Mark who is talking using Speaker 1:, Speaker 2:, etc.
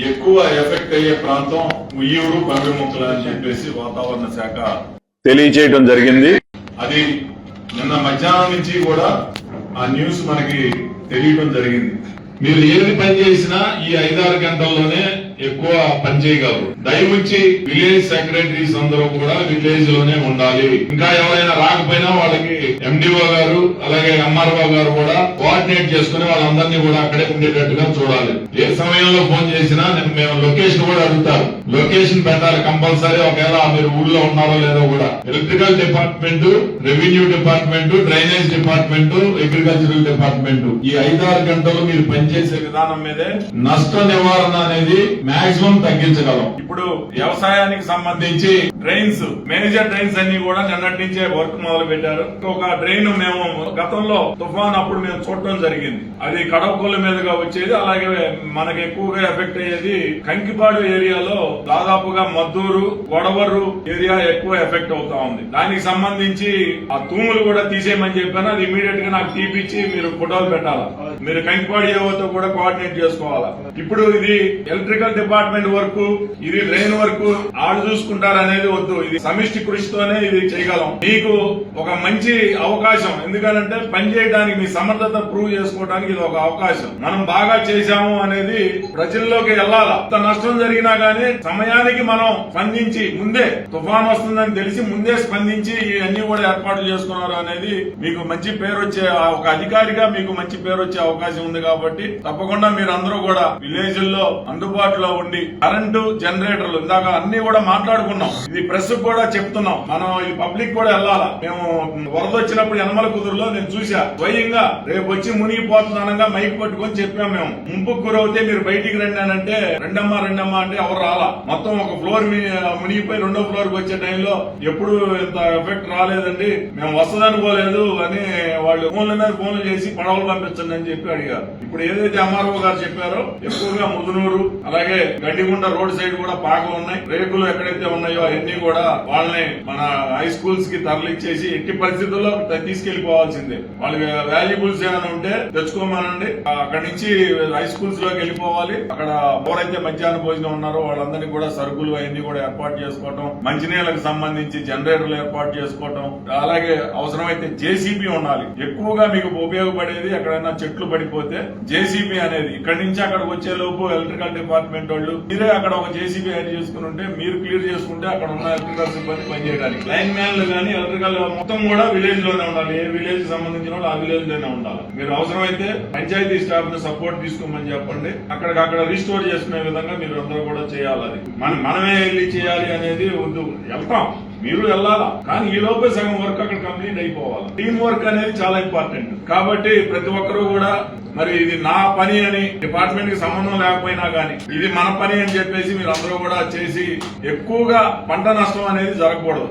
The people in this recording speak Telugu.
Speaker 1: ఎక్కువ ఎఫెక్ట్ అయ్యే ప్రాంతం ఉయ్యూరు బంగాముక్కలు అని చెప్పేసి వాతావరణ శాఖ తెలియచేయడం జరిగింది. అది నిన్న మధ్యాహ్నం నుంచి కూడా ఆ న్యూస్ మనకి తెలియడం జరిగింది. మీరు ఏది పని చేసినా ఈ 5-6 గంటల్లోనే ఎక్కువ పని చేయగలరు. దయవుంచి విలేజ్ సెక్రటరీస్ అందరూ కూడా విలేజ్ లోనే ఉండాలి. ఇంకా ఎవరైనా రాకపోయినా వాళ్ళకి ఎండిఓ గారు అలాగే ఎంఆర్ఓ గారు కూడా కోఆర్డినేట్ చేసుకుని వాళ్ళందరినీ కూడా అక్కడే ఉండేటట్టుగా చూడాలి. ఏ సమయంలో ఫోన్ చేసినా మేము లొకేషన్ కూడా అడుగుతారు. లొకేషన్ పెట్టాలి కంపల్సరీ. ఒకవేళ మీరు ఊళ్ళో ఉన్నారో లేదో కూడా electrical department, revenue department, drainage department, agricultural department ఈ 5-6 గంటలు మీరు పనిచేసే విధానం మీదే నష్ట నివారణ అనేది మాక్సిమం తగ్గించగలం. ఇప్పుడు వ్యవసాయానికి సంబంధించి డ్రైన్స్, మేజర్ డ్రైన్స్ అన్ని కూడా నిన్నటి నుంచే వర్క్ మొదలు పెట్టారు. ఒక డ్రైన్ మేము గతంలో తుఫాన్ అప్పుడు మేము చూడటం జరిగింది. అది కడవకొల్లు మీదుగా వచ్చేది. అలాగే మనకి ఎక్కువగా ఎఫెక్ట్ అయ్యేది కంకిపాడు ఏరియాలో, దాదాపుగా మద్దూరు, గొడవరు ఏరియా ఎక్కువ ఎఫెక్ట్ అవుతా ఉంది. దానికి సంబంధించి ఆ తూములు కూడా తీసేయమని చెప్పాను. అది ఇమీడియట్ గా నాకు తీపిచ్చి మీరు ఫోటోలు పెట్టాలా. మీరు కంకిపాడు ఏవోతో కూడా కోఆర్డినేట్ చేసుకోవాలా. ఇప్పుడు ఇది ఎలక్ట్రికల్ డిపార్ట్మెంట్ వర్క్, ఇది డ్రైన్ వర్క్ ఆడు చూసుకుంటారనేది వద్దు. ఇది సమిష్టి కృషితోనే ఇది చేయగలం. మీకు ఒక మంచి అవకాశం. ఎందుకంటే పని చేయడానికి మీ సమర్థత ప్రూవ్ చేసుకోవడానికి ఇది ఒక అవకాశం. మనం బాగా చేశాము అనేది ప్రజల్లోకి వెళ్లాలా. ఎంత నష్టం జరిగినా గానీ సమయానికి మనం స్పందించి ముందే తుఫాన్ వస్తుందని తెలిసి ముందే స్పందించి ఇవన్నీ కూడా ఏర్పాట్లు చేసుకున్నారు అనేది మీకు మంచి పేరు వచ్చే, ఒక అధికారిగా మీకు మంచి పేరు వచ్చే అవకాశం ఉంది. కాబట్టి తప్పకుండా మీరందరూ కూడా విలేజ్ లో అందుబాటులో ఉండి కరెంటు జనరేటర్లు ఇందాక అన్ని కూడా మాట్లాడుకున్నాం. ఇది ప్రెస్ కూడా చెప్తున్నాం. మనం ఇది పబ్లిక్ కూడా వెళ్ళాలా. మేము వరద వచ్చినప్పుడు యనమల కుదురులో నేను చూసా స్వయంగా. రేపు వచ్చి మునిగిపోతున్నానగా మైక్ పట్టుకొని చెప్పాం. మేము ముంపుకు గురవుతే మీరు బయటికి రండి అని అంటే రెండమ్మా అంటే ఎవరు రాలా. మొత్తం ఒక ఫ్లోర్ మునిగిపోయి 2వ ఫ్లోర్ కి వచ్చే టైంలో ఎప్పుడు ఇంత ఎఫెక్ట్ రాలేదండి, మేము వస్తుందనుకోలేదు అని వాళ్ళు ఫోన్ల మీద ఫోన్లు చేసి పడవలు పంపించండి అని చెప్పి అడిగారు. ఇప్పుడు ఏదైతే ఎంఆర్ఓ గారు చెప్పారో ఎక్కువగా ముదునూరు అలాగే గడ్డిగుంట రోడ్ సైడ్ కూడా పాకలు ఉన్నాయి. రేకులు ఎక్కడైతే ఉన్నాయో అవన్నీ కూడా వాళ్ళని మన హై స్కూల్స్ కి తరలిచ్చేసి ఎట్టి పరిస్థితుల్లో తీసుకెళ్లిపోవాల్సిందే. వాళ్ళకి వాల్యుబుల్స్ ఏమైనా ఉంటే తెచ్చుకోమనండి. అక్కడి నుంచి హై స్కూల్స్ లోకి వెళ్ళిపోవాలి. అక్కడ ఎవరైతే మధ్యాహ్న భోజనం ఉన్నారో వాళ్ళందరినీ కూడా సరుకులు అవన్నీ కూడా ఏర్పాటు చేసుకోవటం, మంచినీళ్ళకి సంబంధించి జనరేటర్లు ఏర్పాటు చేసుకోవటం, అలాగే అవసరమైతే జేసీబీ ఉండాలి. ఎక్కువగా మీకు ఉపయోగపడేది ఎక్కడైనా చెట్లు పడిపోతే జేసీబీ అనేది ఇక్కడి నుంచి అక్కడికి వచ్చే లోపు ఎలక్ట్రికల్ డిపార్ట్మెంట్ వాళ్ళు మీరే అక్కడ ఒక జేసీబీ యాడ్ చేసుకుని ఉంటే మీరు క్లియర్ చేసుకుంటే అక్కడ ఉన్న ఎలక్ట్రికల్ సిబ్బంది పనిచేయడానికి లైన్ మ్యాన్లు కానీ ఎలక్ట్రికల్ మొత్తం కూడా విలేజ్ లోనే ఉండాలి. ఏ విలేజ్ సంబంధించిన వాళ్ళు ఆ విలేజ్ లోనే ఉండాలి. మీరు అవసరమైతే పంచాయతీ స్టాఫ్ ని సపోర్ట్ తీసుకోమని చెప్పండి. అక్కడ రీస్టోర్ చేసుకునే విధంగా మీరు అందరూ కూడా చేయాలి. అది మనమే వెళ్ళి చేయాలి అనేది వద్దు. వెళ్తాం, మీరు వెళ్ళాలా, కానీ ఈ లోపే సగం వర్క్ అక్కడ కంప్లీట్ అయిపోవాలి. టీం వర్క్ అనేది చాలా ఇంపార్టెంట్. కాబట్టి ప్రతి ఒక్కరూ కూడా మరి ఇది నా పని అని డిపార్ట్మెంట్ కి సంబంధం లేకపోయినా గానీ ఇది మన పని అని చెప్పేసి మీరు అందరూ కూడా చేసి ఎక్కువగా పంట నష్టం అనేది జరగకూడదు.